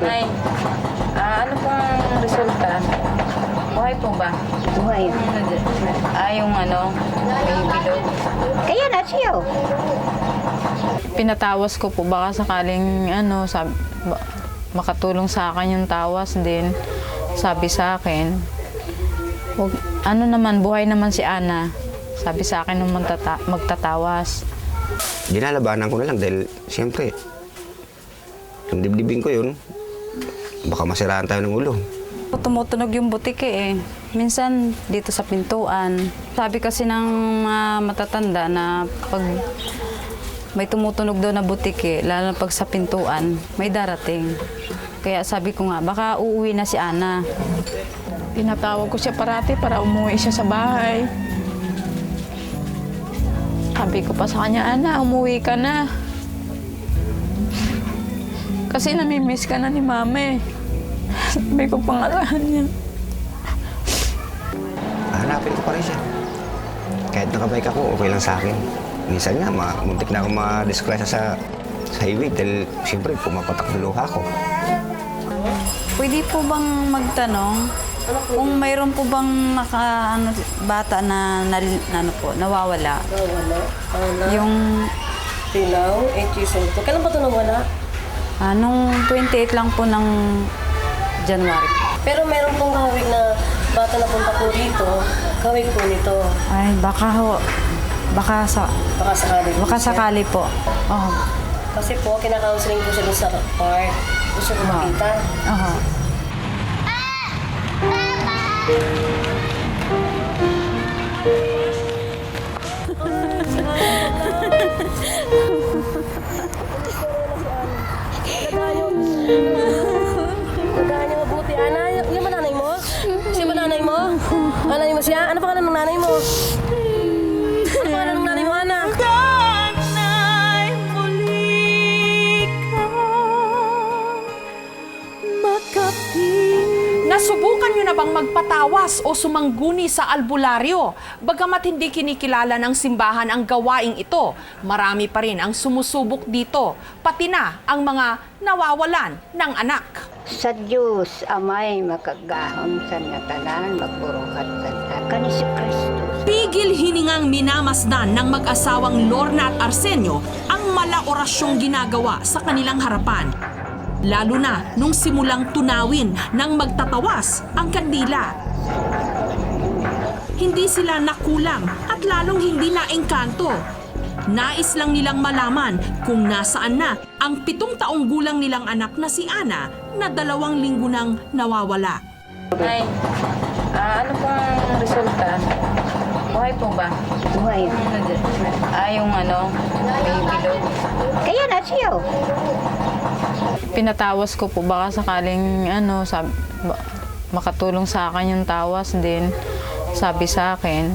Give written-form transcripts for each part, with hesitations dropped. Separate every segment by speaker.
Speaker 1: Ay, ano pong resulta? Buhay po ba?
Speaker 2: Buhay.
Speaker 1: Yung may bilog.
Speaker 2: Kaya na siya.
Speaker 3: Pinatawas ko po, baka sakaling makatulong sa akin yung tawas din. Sabi sa akin, buhay naman si Ana. Sabi sa akin nung magtatawas.
Speaker 4: Ginalabanan ko na lang dahil siyempre, yung dibdibin ko yun, baka masiraan tayo ng ulo.
Speaker 3: Tumutunog yung butike eh. Minsan dito sa pintuan. Sabi kasi ng matatanda na pag may tumutunog daw na butike, lalo na pag sa pintuan, may darating. Kaya sabi ko nga, baka uuwi na si Ana.
Speaker 5: Tinatawag ko siya parati para umuwi siya sa bahay. Sabi ko pa sa kanya, Ana, umuwi ka na. Kasi namimiss ka na ni Mama eh. Sabi ko pangalahan niya.
Speaker 4: Hanapin ko pa rin siya. Kahit nakabike ako, okay lang sa akin. Minsan nga, muntik na ako ma-disgrasya sa highway dahil siyempre pumapatak ng luha ko.
Speaker 3: Pwede po bang magtanong kung mayroon po bang bata na nawawala? Yung
Speaker 6: Pilaw, 8 years old. Kailan ba ito nawala?
Speaker 3: nung 28 lang po ng January.
Speaker 6: Pero meron pong kahawig na bata na punta po dito, kahawig po nito.
Speaker 3: Ay, baka
Speaker 6: Baka sakali po siya.
Speaker 3: sakali po. Oh.
Speaker 6: Kasi po, kinakaunseling po siya dun sa park. Gusto ko makita.
Speaker 3: Oh.
Speaker 6: Nagahan niya mabuti. Ana, yung ba nanay mo? Siya ba nanay mo? Nanay mo siya? Ano pangalan ng nanay mo? Ano pangalan ng nanay mo, Ana?
Speaker 7: Nasubukan nyo na bang magpatawas o sumangguni sa albularyo? Bagamat hindi kinikilala ng simbahan ang gawaing ito, marami pa rin ang sumusubok dito, pati na ang mga nawawalan ng anak.
Speaker 2: Sa Diyos, Amay, makagahom sa natanan, magpurukat sa kani si Kristo.
Speaker 7: Pigil hiningang minamasdan ng mag-asawang Lorna at Arsenio ang malaorasyong ginagawa sa kanilang harapan. Lalo na nung simulang tunawin ng magtatawas ang kandila. Hindi sila nakulang at lalong hindi naengkanto. Nais lang nilang malaman kung nasaan na ang 7 taong gulang nilang anak na si Ana na 2 linggo nang nawawala.
Speaker 1: Ay, ano pong resulta? Buhay po ba?
Speaker 2: Buhay.
Speaker 1: Yung may bilog.
Speaker 2: Kaya na siya.
Speaker 3: Pinatawas ko po, baka sakaling makatulong sa akin yung tawas din. Sabi sa akin,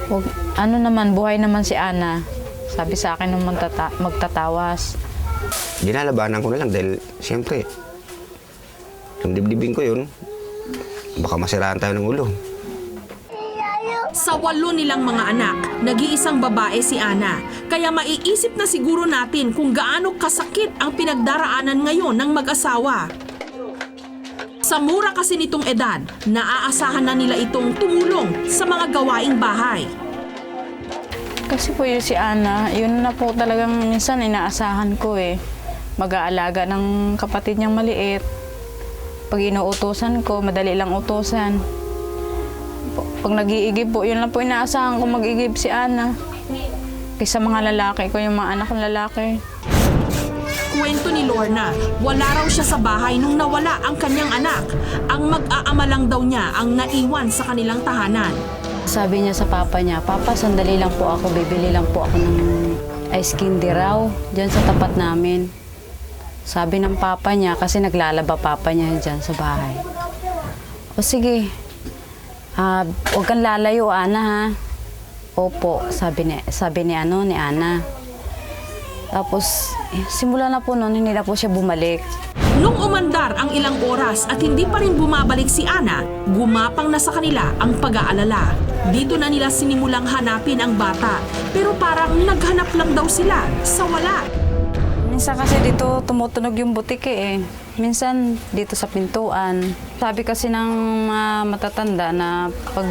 Speaker 3: buhay naman si Ana. Sabi sa akin nung magtatawas.
Speaker 4: Ginalabanan ko na lang dahil siyempre, yung dibdibin ko yun, baka masiraan tayo ng ulo.
Speaker 7: Sa 8 nilang mga anak, nag-iisang babae si Ana. Kaya maiisip na siguro natin kung gaano kasakit ang pinagdaraanan ngayon ng mag-asawa. Sa mura kasi nitong edad, naaasahan na nila itong tumulong sa mga gawaing bahay.
Speaker 3: Kasi po yun si Ana, yun na po talagang minsan inaasahan ko eh. Mag-aalaga ng kapatid niyang maliit. Pag inuutosan ko, madali lang utosan. Pag nag-iigib po, yun lang po inaasahan ko mag-igib si Ana. Kaysa mga lalaki ko, yung mga anak kong lalaki.
Speaker 7: Kwento ni Lorna, wala raw siya sa bahay nung nawala ang kanyang anak. Ang mag-aama lang daw niya ang naiwan sa kanilang tahanan.
Speaker 3: Sabi niya sa papa niya, Papa, sandali lang po ako, bibili lang po ako ng ice candy raw, dyan sa tapat namin. Sabi ng papa niya, kasi naglalaba papa niya dyan sa bahay. O sige, huwag kang lalayo, Ana, ha? Opo, sabi ni Ana. Tapos, simula na po noon, hindi na po siya bumalik.
Speaker 7: Nung umandar ang ilang oras at hindi pa rin bumabalik si Ana, gumapang na sa kanila ang pag-aalala. Dito na nila sinimulang hanapin ang bata, pero parang naghanap lang daw sila sa wala.
Speaker 3: Minsan kasi dito tumutunog yung butike eh. Minsan dito sa pintuan. Sabi kasi ng mga matatanda na pag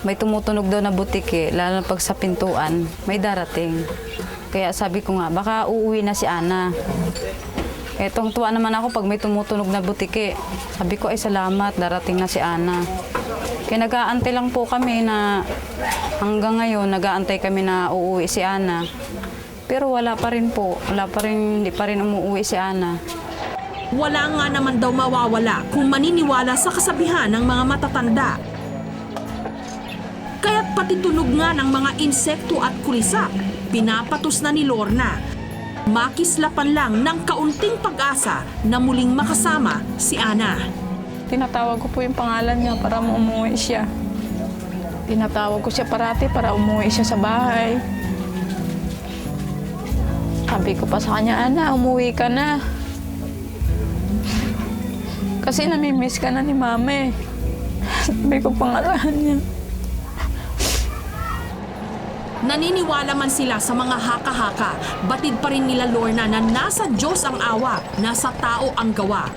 Speaker 3: may tumutunog daw na butike, lalo na pag sa pintuan, may darating. Kaya sabi ko nga, baka uuwi na si Ana. Etong tuwa naman ako pag may tumutunog na butike. Sabi ko, ay salamat, darating na si Ana. Kaya nag-aantay lang po kami na hanggang ngayon, nag-aantay kami na uuwi si Ana. Pero wala pa rin po, hindi pa rin umuwi si Ana.
Speaker 7: Wala nga naman daw mawawala kung maniniwala sa kasabihan ng mga matatanda. Kaya't pati tunog nga ng mga insekto at kulisak, pinapatos na ni Lorna. Makislapan lang ng kaunting pag-asa na muling makasama si Ana.
Speaker 5: Tinatawag ko po yung pangalan niya para umuwi siya. Tinatawag ko siya parati para umuwi siya sa bahay. Sabi ko pa sa kanya, Ana, umuwi ka na. Kasi namimiss ka na ni Mama eh. Sabi ko pangalahan niya.
Speaker 7: Naniniwala man sila sa mga haka-haka, batid pa rin nila Lorna na nasa Diyos ang awa, nasa tao ang gawa.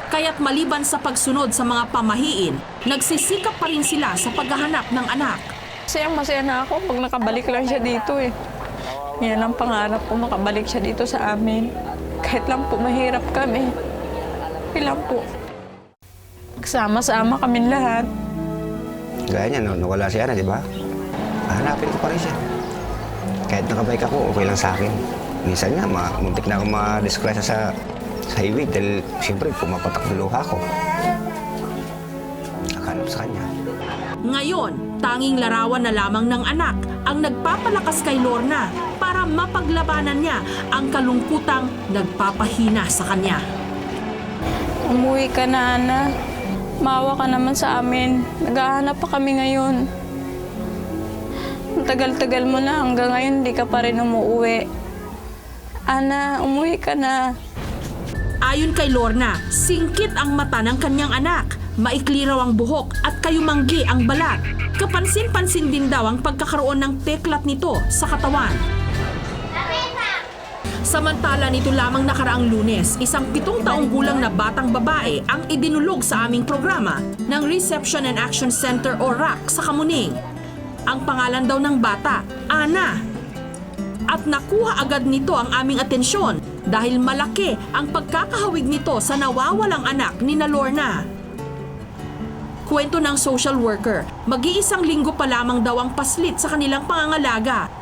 Speaker 7: Kaya't maliban sa pagsunod sa mga pamahiin, nagsisikap pa rin sila sa paghahanap ng anak.
Speaker 5: Masaya na ako pag nakabalik lang siya dito eh. Yan ang pangarap ko, makabalik siya dito sa amin. Kahit lang po mahirap kami. Ilang po. Sama-sama kami lahat.
Speaker 4: Gaya niya, nawala si Ana, di ba? Hanapin ko pa rin siya. Kahit nakabike ako, okay lang sa akin. Minsan nga, muntik na ako ma-disgrasya sa highway dahil siyempre pumapatak ng luha ko. Nakahanap sa kanya.
Speaker 7: Ngayon, tanging larawan na lamang ng anak ang nagpapalakas kay Lorna para mapaglabanan niya ang kalungkutang nagpapahina sa kanya.
Speaker 5: Umuwi ka na, Ana. Maawa ka naman sa amin. Naghahanap pa kami ngayon. Ang tagal-tagal mo na, hanggang ngayon hindi ka pa rin umuwi. Ana, umuwi ka na.
Speaker 7: Ayon kay Lorna, singkit ang mata ng kanyang anak, maikli raw ang buhok at kayumanggi ang balat. Kapansin-pansin din daw ang pagkakaroon ng teklat nito sa katawan. Samantala nito lamang nakaraang Lunes, isang 7 taong gulang na batang babae ang idinulog sa aming programa ng Reception and Action Center o RAC sa Kamuning. Ang pangalan daw ng bata, Ana. At nakuha agad nito ang aming atensyon dahil malaki ang pagkakahawig nito sa nawawalang anak ni Lorna. Kwento ng social worker, mag-iisang linggo pa lamang daw ang paslit sa kanilang pangangalaga.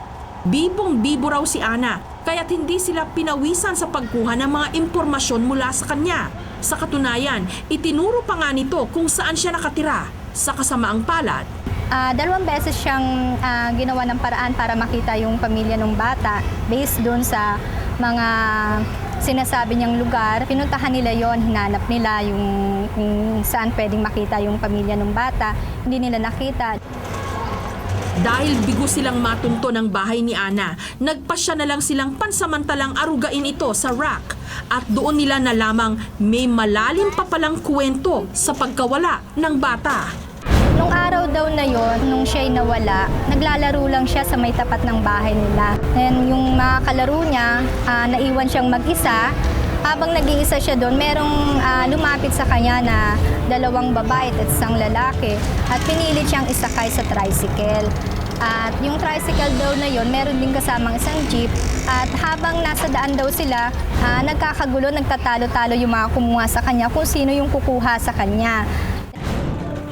Speaker 7: Bibong-bibo raw si Ana, kaya't hindi sila pinawisan sa pagkuha ng mga impormasyon mula sa kanya. Sa katunayan, itinuro pa nga nito kung saan siya nakatira. Sa kasamaang palad,
Speaker 8: 2 beses siyang ginawa ng paraan para makita yung pamilya ng bata based doon sa mga sinasabi niyang lugar. Pinuntahan nila yon, hinanap nila yung kung saan pwedeng makita yung pamilya ng bata. Hindi nila nakita.
Speaker 7: dahil bigo silang matunto ng bahay ni Ana, nagpasya na lang silang pansamantalang arugain ito sa RAC at doon nila na lamang may malalim pa palang kwento sa pagkawala ng bata.
Speaker 8: Nung araw daw na yon, nung siya'y nawala, naglalaro lang siya sa may tapat ng bahay nila. And yung mga kalaro niya, naiwan siyang mag-isa. Habang nag-iisa siya doon, merong lumapit sa kanya na 2 babae at 1 lalaki. At pinilit siyang isakay sa tricycle. At yung tricycle daw na yon, meron din kasamang isang jeep. At habang nasa daan daw sila, nagkakagulo, nagtatalo-talo yung mga kumuha sa kanya kung sino yung kukuha sa kanya.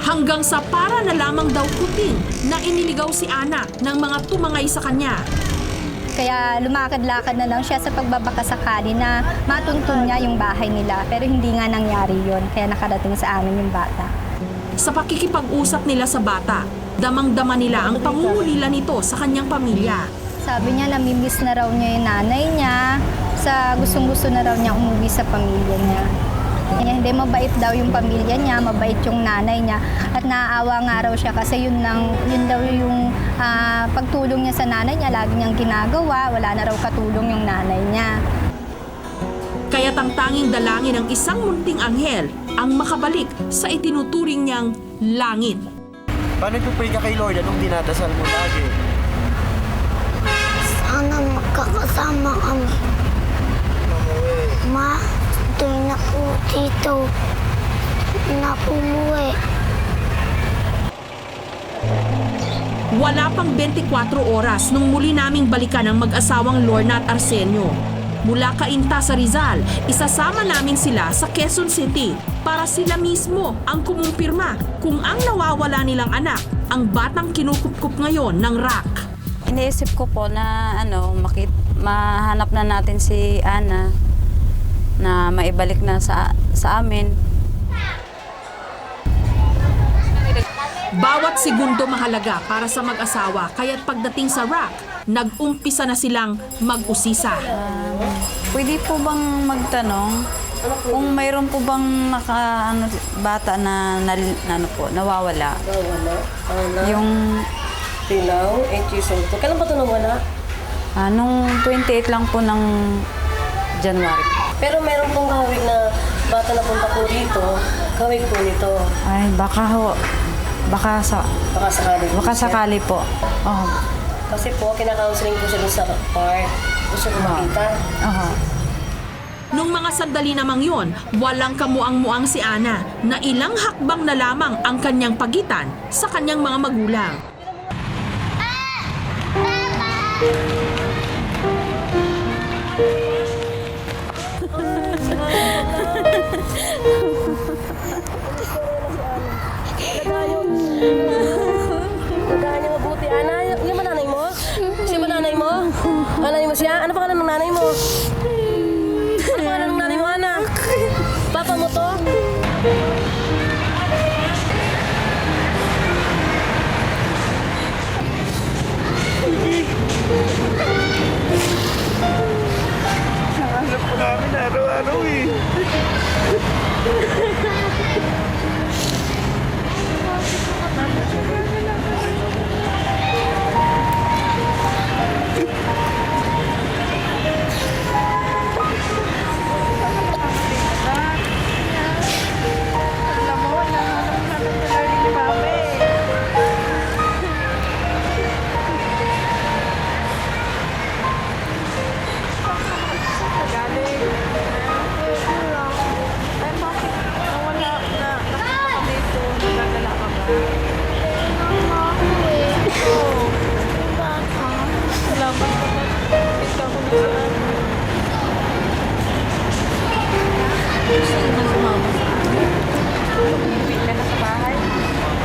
Speaker 7: Hanggang sa para na lamang daw kuting na iniligaw si Ana ng mga tumangay sa kanya.
Speaker 8: Kaya lumakad-lakad na lang siya sa pagbabakasakali na matuntun niya yung bahay nila. Pero hindi nga nangyari yon, kaya nakarating sa amin yung bata.
Speaker 7: Sa pakikipag-usap nila sa bata, damang-dama nila ang pangungulila nito sa kanyang pamilya.
Speaker 8: Sabi niya, namimiss na raw niya yung nanay niya, sa gustong-gusto na raw niya umuwi sa pamilya niya. Hindi, mabait daw yung pamilya niya, mabait yung nanay niya, at naaawa nga raw siya kasi yun daw yung pagtulong niya sa nanay niya, lagi niyang ginagawa, wala na raw katulong yung nanay niya.
Speaker 7: Kaya't ang tanging dalangin ng isang munting anghel ang makabalik sa itinuturing niyang langit.
Speaker 9: Paano nagpupray ka kay Lord? Anong dinadasal mo lagi?
Speaker 10: Sana magkakasama kami. Ma, ito na po dito. Na po umuwi.
Speaker 7: Wala pang 24 oras nung muli naming balikan ang mag-asawang Lorna at Arsenio. Mula Cainta sa Rizal, isasama namin sila sa Quezon City para sila mismo ang kumumpirma kung ang nawawala nilang anak ang batang kinukupkup ngayon ng RAC.
Speaker 3: Iniisip ko po na mahanap na natin si Ana na maibalik na sa amin.
Speaker 7: Bawat segundo mahalaga para sa mag-asawa, kaya't pagdating sa RAC, nag-umpisa na silang mag-usisa.
Speaker 3: Pwede po bang magtanong kung mayroon po bang bata na nawawala? Yung
Speaker 6: Tilaw, 8 years old. Kailan ba ito nawala?
Speaker 3: nung 28 lang po ng January.
Speaker 6: Pero meron pong kahawig na bata na punta po dito. Kahawig po nito.
Speaker 3: Ay, baka sakali po. Oh.
Speaker 6: Kasi po, kinakaunseling po siya dun sa park. Gusto ko makita.
Speaker 7: Nung mga sandali namang yon, walang kamuang-muang si Ana na ilang hakbang na lamang ang kanyang pagitan sa kanyang mga magulang.
Speaker 6: Tandaan niyo mabuti. Ana, yung ba nanay mo? Siya ba nanay mo? Nanay mo siya? Ano pangalan ng nanay mo? Ano pangalan ng nanay mo, Ana? Papa mo to?
Speaker 9: Hanap po namin araw-araw eh.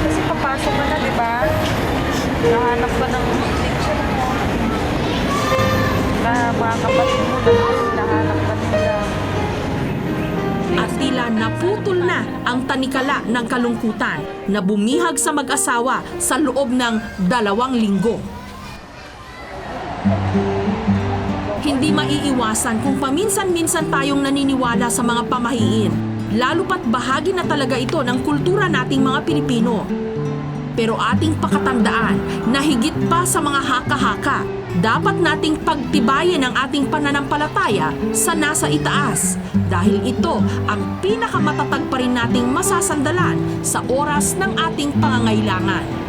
Speaker 1: Kasi papasok ka na, di ba? Nahanap ka ng teacher mo. Mga kapatid mo doon, nahanap ka nila.
Speaker 7: At tila naputol na ang tanikala ng kalungkutan na bumihag sa mag-asawa sa loob ng 2 linggo. Hindi maiiwasan kung paminsan-minsan tayong naniniwala sa mga pamahiin, lalo pat bahagi na talaga ito ng kultura nating mga Pilipino. Pero ating pakatandaan na higit pa sa mga haka-haka, dapat nating pagtibayin ang ating pananampalataya sa nasa itaas dahil ito ang pinakamatatag pa rin nating masasandalan sa oras ng ating pangangailangan.